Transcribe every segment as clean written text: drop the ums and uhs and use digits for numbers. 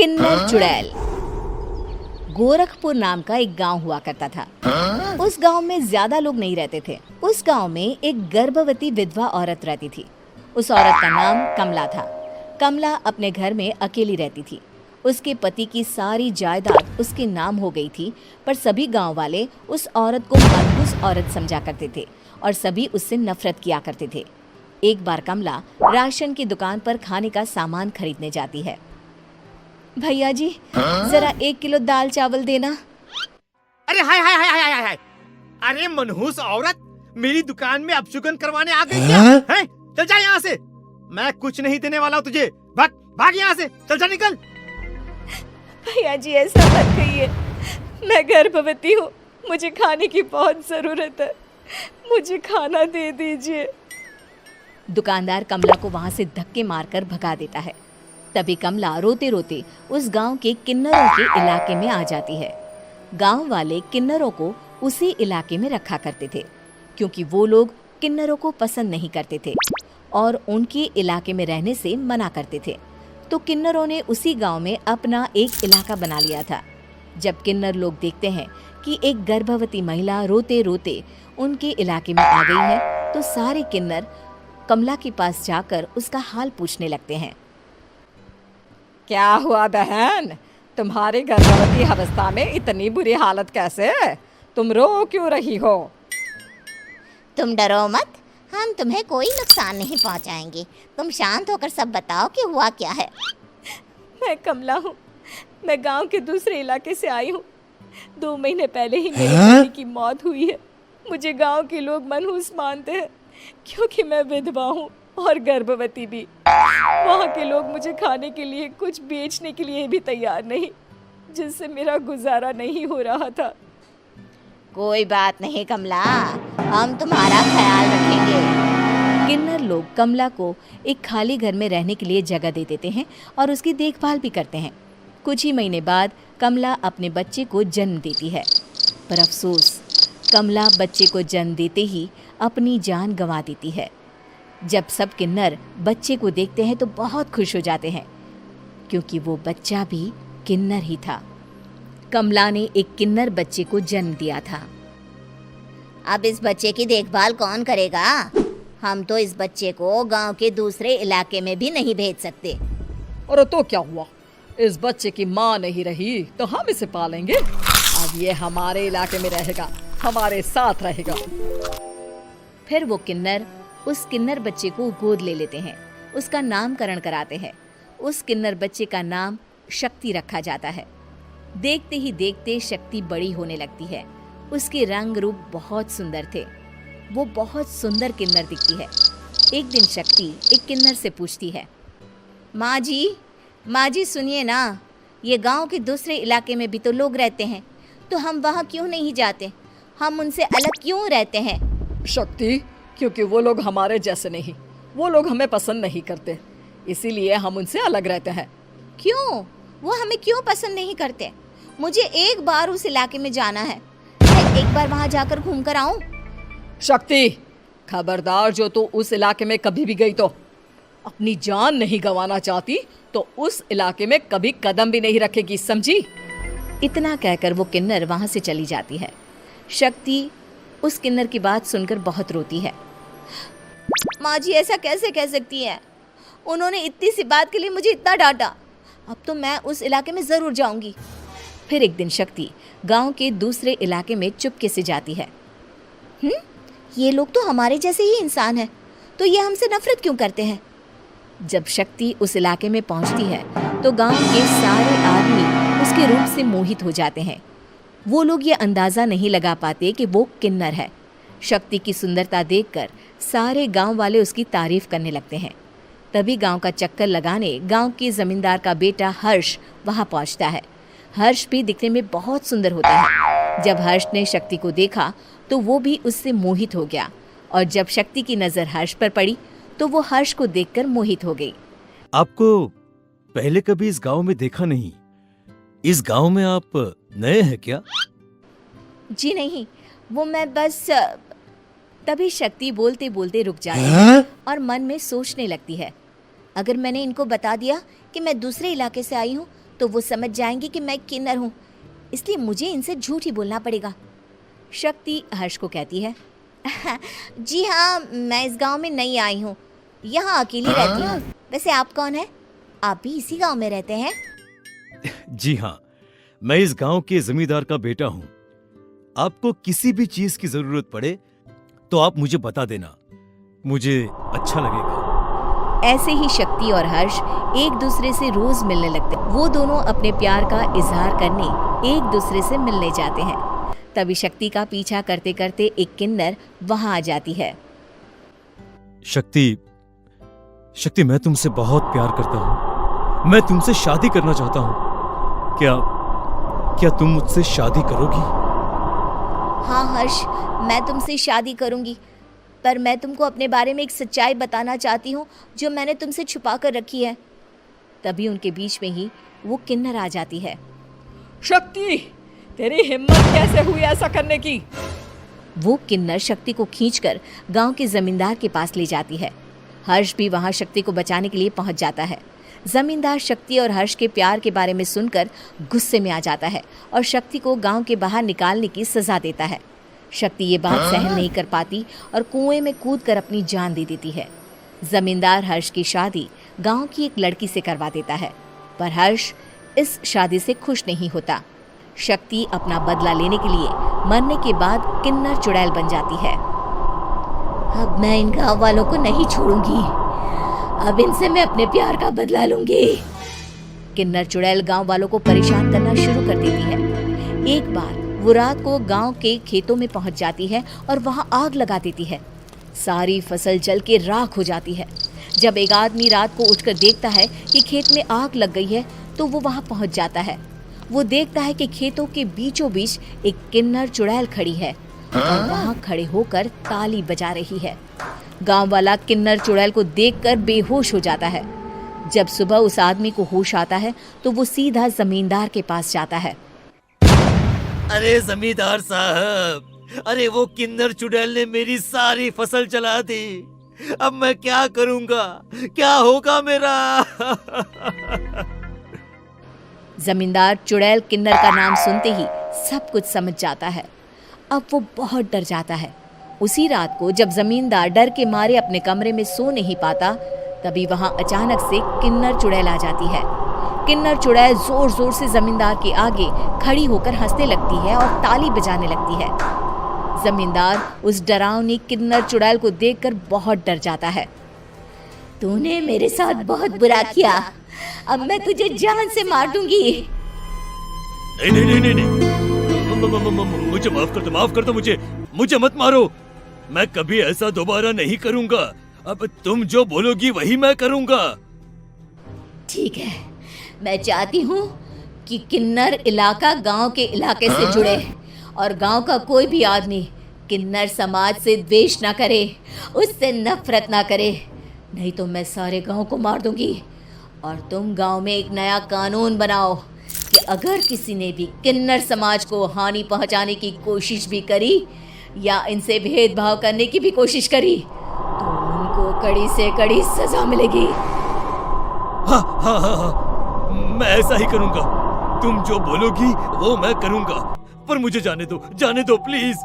किन्नर चुड़ैल। गोरखपुर नाम का एक गांव हुआ करता था। उस गांव में ज्यादा लोग नहीं रहते थे। उस गांव में एक गर्भवती विधवा औरत रहती थी। उस औरत का नाम कमला था। कमला अपने घर में अकेली रहती थी। उसके पति की सारी जायदाद उसके नाम हो गई थी, पर सभी गांव वाले उस औरत को मनहूस औरत समझा करते थे और सभी उससे नफरत किया करते थे। एक बार कमला राशन की दुकान पर खाने का सामान खरीदने जाती है। भैया जी, जरा 1 किलो दाल चावल देना। अरे हाय हाय हाय हाय हाय हाय। अरे मनहूस औरत, मेरी दुकान में अपशुगन करवाने आ गई क्या? हैं? चल जा यहाँ से, मैं कुछ नहीं देने वाला हूँ तुझे। भाग भाग यहाँ से, चल जा, निकल। भैया जी, ऐसा मत कहिए, मैं गर्भवती हूँ, मुझे खाने की बहुत जरूरत है, मुझे खाना दे दीजिए। दुकानदार कमला को वहां से धक्के मारकर भगा देता है। तभी कमला रोते रोते उस गांव के किन्नरों के इलाके में आ जाती है। गांव वाले किन्नरों को उसी इलाके में रखा करते थे, क्योंकि वो लोग किन्नरों को पसंद नहीं करते थे और उनके इलाके में रहने से मना करते थे। तो किन्नरों ने उसी गांव में अपना एक इलाका बना लिया था। जब किन्नर लोग देखते हैं कि एक गर्भवती महिला रोते रोते उनके इलाके में आ गई है, तो सारे किन्नर कमला के पास जाकर उसका हाल पूछने लगते हैं। क्या हुआ बहन, तुम्हारी गर्भवती अवस्था में इतनी बुरी हालत कैसे है? तुम रो क्यों रही हो? तुम डरो मत, हम तुम्हें कोई नुकसान नहीं पहुंचाएंगे। तुम शांत होकर सब बताओ कि हुआ क्या है। मैं कमला हूँ, मैं गांव के दूसरे इलाके से आई हूँ। 2 महीने पहले ही मेरे पति की मौत हुई है। मुझे गांव के लोग मनहूस मानते हैं, क्योंकि मैं विधवा हूँ और गर्भवती भी। वहाँ के लोग मुझे खाने के लिए कुछ बेचने के लिए भी तैयार नहीं, जिससे मेरा गुजारा नहीं हो रहा था। कोई बात नहीं कमला, हम तुम्हारा ख्याल रखेंगे। किन्नर लोग कमला को एक खाली घर में रहने के लिए जगह दे देते हैं और उसकी देखभाल भी करते हैं। कुछ ही महीने बाद कमला अपने बच्चे को जन्म देती है, पर अफसोस, कमला बच्चे को जन्म देते ही अपनी जान गंवा देती है। जब सब किन्नर बच्चे को देखते हैं तो बहुत खुश हो जाते हैं, क्योंकि वो बच्चा भी किन्नर ही था। कमला ने एक किन्नर बच्चे को जन्म दिया था। अब इस बच्चे की देखभाल कौन करेगा? हम तो इस बच्चे को गांव के दूसरे इलाके में भी नहीं भेज सकते। और तो क्या हुआ, इस बच्चे की माँ नहीं रही तो हम इसे पालेंगे। अब ये हमारे इलाके में रहेगा, हमारे साथ रहेगा। फिर वो किन्नर उस किन्नर बच्चे को गोद ले लेते हैं, उसका नामकरण कराते हैं। उस किन्नर बच्चे का नाम शक्ति रखा जाता है। देखते ही देखते शक्ति बड़ी होने लगती है। उसके रंग रूप बहुत सुंदर थे। वो बहुत सुंदर किन्नर दिखती है। एक दिन शक्ति एक किन्नर से पूछती है, माँ जी सुनिए ना, ये गांव के दूसरे इलाके में भी तो लोग रहते हैं, तो हम वहाँ क्यों नहीं जाते? हम उनसे अलग क्यों रहते हैं? शक्ति, क्योंकि वो लोग हमारे जैसे नहीं, वो लोग हमें पसंद नहीं करते, इसीलिए हम उनसे अलग रहते हैं। क्यों? वो हमें क्यों पसंद नहीं करते? मुझे एक बार उस इलाके में जाना है, मैं एक बार वहाँ जाकर घूम कर आऊँ। शक्ति, खबरदार, जो तू उस इलाके में कभी भी गई तो अपनी जान नहीं गंवाना चाहती तो उस इलाके में कभी कदम भी नहीं रखेगी, समझी? इतना कहकर वो किन्नर वहाँ से चली जाती है। शक्ति उस किन्नर की बात सुनकर बहुत रोती है। माँ जी, ऐसा कैसे कह सकती हैं? उन्होंने इतनी सी बात के लिए मुझे इतना डांटा। अब तो मैं उस इलाके में ज़रूर जाऊंगी। फिर एक दिन शक्ति गांव के दूसरे इलाके में चुपके से जाती है। ये लोग तो हमारे जैसे ही इंसान हैं, तो ये हमसे नफरत क्यों करते हैं? जब शक्ति उस इलाके में पहुंचती है तो गांव के सारे आदमी उसके रूप से मोहित हो जाते हैं। वो लोग ये अंदाज़ा नहीं लगा पाते कि वो किन्नर है। शक्ति की सुंदरता देखकर सारे गांव वाले उसकी तारीफ करने लगते हैं। तभी गांव का चक्कर लगाने गांव के जमींदार का बेटा हर्ष वहां पहुंचता है। हर्ष भी दिखने में बहुत सुंदर होता है। जब हर्ष ने शक्ति को देखा तो वो भी उससे मोहित हो गया, और जब शक्ति की नज़र हर्ष पर पड़ी तो वो हर्ष को देखकर मोहित हो गई। आपको पहले कभी इस गांव में देखा नहीं। इस गांव में आप नए हैं क्या? जी नहीं, वो मैं बस। तभी शक्ति बोलते बोलते रुक जाती है और मन में सोचने लगती है, अगर मैंने इनको बता दिया कि मैं दूसरे इलाके से आई हूँ तो वो समझ जाएंगे कि मैं किन्नर हूँ, इसलिए मुझे इनसे झूठ ही बोलना पड़ेगा। शक्ति हर्ष को कहती है, जी हाँ, मैं इस गांव में नई आई हूँ, यहाँ अकेली रहती हूँ। वैसे आप कौन है? आप भी इसी गांव में रहते हैं? जी हाँ, मैं इस गांव के जमींदार का बेटा हूँ। आपको किसी भी चीज की जरूरत पड़े तो आप मुझे बता देना, मुझे अच्छा लगेगा। ऐसे ही शक्ति और हर्ष एक दूसरे से रोज मिलने लगते। वो दोनों अपने प्यार का इजहार करने एक दूसरे से मिलने जाते हैं। तभी शक्ति का पीछा करते करते एक किन्नर वहां आ जाती है। शक्ति, मैं तुमसे बहुत प्यार करता हूँ। मैं तुमसे शादी करना चाहता हूँ। क्या तुम मुझसे शादी करोगी? हाँ हर्ष, मैं तुमसे शादी करूंगी, पर मैं तुमको अपने बारे में एक सच्चाई बताना चाहती हूँ जो मैंने तुमसे छुपा कर रखी है। तभी उनके बीच में ही वो किन्नर आ जाती है। शक्ति, तेरी हिम्मत कैसे हुई ऐसा करने की? वो किन्नर शक्ति को खींचकर गांव के जमींदार के पास ले जाती है। हर्ष भी वहां शक्ति को बचाने के लिए पहुंच जाता है। जमींदार शक्ति और हर्ष के प्यार के बारे में सुनकर गुस्से में आ जाता है और शक्ति को गांव के बाहर निकालने की सजा देता है। शक्ति ये बात सहन नहीं कर पाती और कुएं में कूदकर अपनी जान दे देती है। जमींदार हर्ष की शादी गांव की एक लड़की से करवा देता है, पर हर्ष इस शादी से खुश नहीं होता। शक्ति अपना बदला लेने के लिए मरने के बाद किन्नर चुड़ैल बन जाती है। अब मैं इन गाँव वालों को नहीं छोड़ूंगी, अब इनसे मैं अपने प्यार का बदला लूंगी। किन्नर चुड़ैल गांव वालों को परेशान करना शुरू कर देती है। एक बार वो रात को गांव के खेतों में पहुंच जाती है और वहां आग लगा देती है। सारी फसल जल के राख हो जाती है। जब एक आदमी रात को उठकर देखता है कि खेत में आग लग गई है तो वो वहां पहुंच जाता है। वो देखता है कि खेतों के बीचों बीच एक किन्नर चुड़ैल खड़ी है और वहां खड़े होकर ताली बजा रही है। गांव वाला किन्नर चुड़ैल को देखकर बेहोश हो जाता है। जब सुबह उस आदमी को होश आता है तो वो सीधा जमींदार के पास जाता है। अरे जमींदार साहब, अरे वो किन्नर चुड़ैल ने मेरी सारी फसल जला दी। अब मैं क्या करूंगा? क्या होगा मेरा? जमींदार चुड़ैल किन्नर का नाम सुनते ही सब कुछ समझ जाता है। अब वो बहुत डर जाता है। उसी रात को जब जमींदार डर के मारे अपने कमरे में सो नहीं पाता, तभी वहां अचानक से किन्नर चुड़ैल आ जाती है। किन्नर चुड़ैल जोर जोर से जमींदार के आगे खड़ी होकर हंसने लगती है और ताली बजाने लगती है। जमींदार उस डरावनी किन्नर चुड़ैल को देखकर बहुत डर जाता है। तूने मेरे साथ बहुत बुरा किया, अब मैं तुझे जान से मार दूंगी। नहीं नहीं नहीं नहीं, मुझे माफ कर दो, मुझे मत मारो। मैं कभी ऐसा दोबारा नहीं करूंगा। अब तुम जो बोलोगी वही मैं करूंगा। ठीक है, मैं चाहती हूँ कि किन्नर इलाका गांव के इलाके से जुड़े और गांव का कोई भी आदमी किन्नर समाज से द्वेष ना करे, उससे नफरत ना करे, नहीं तो मैं सारे गांव को मार दूंगी। और तुम गांव में एक नया कानून बनाओ कि अगर किसी ने भी किन्नर समाज को हानि पहुंचाने की कोशिश भी करी या इनसे भेदभाव करने की भी कोशिश करी तो उनको कड़ी से कड़ी सजा मिलेगी। हाँ, मैं ऐसा ही करूंगा। तुम जो बोलोगी वो मैं करूंगा, पर मुझे जाने दो प्लीज।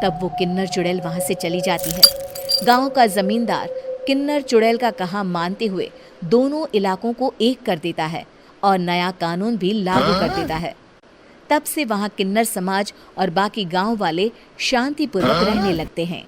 तब वो किन्नर चुड़ैल वहां से चली जाती है। गांव का जमींदार किन्नर चुड़ैल का कहा मानते हुए दोनों इलाकों को एक कर देता है और नया कानून भी लागू कर देता है। तब से वहां किन्नर समाज और बाकी गांव वाले शांतिपूर्वक रहने लगते हैं।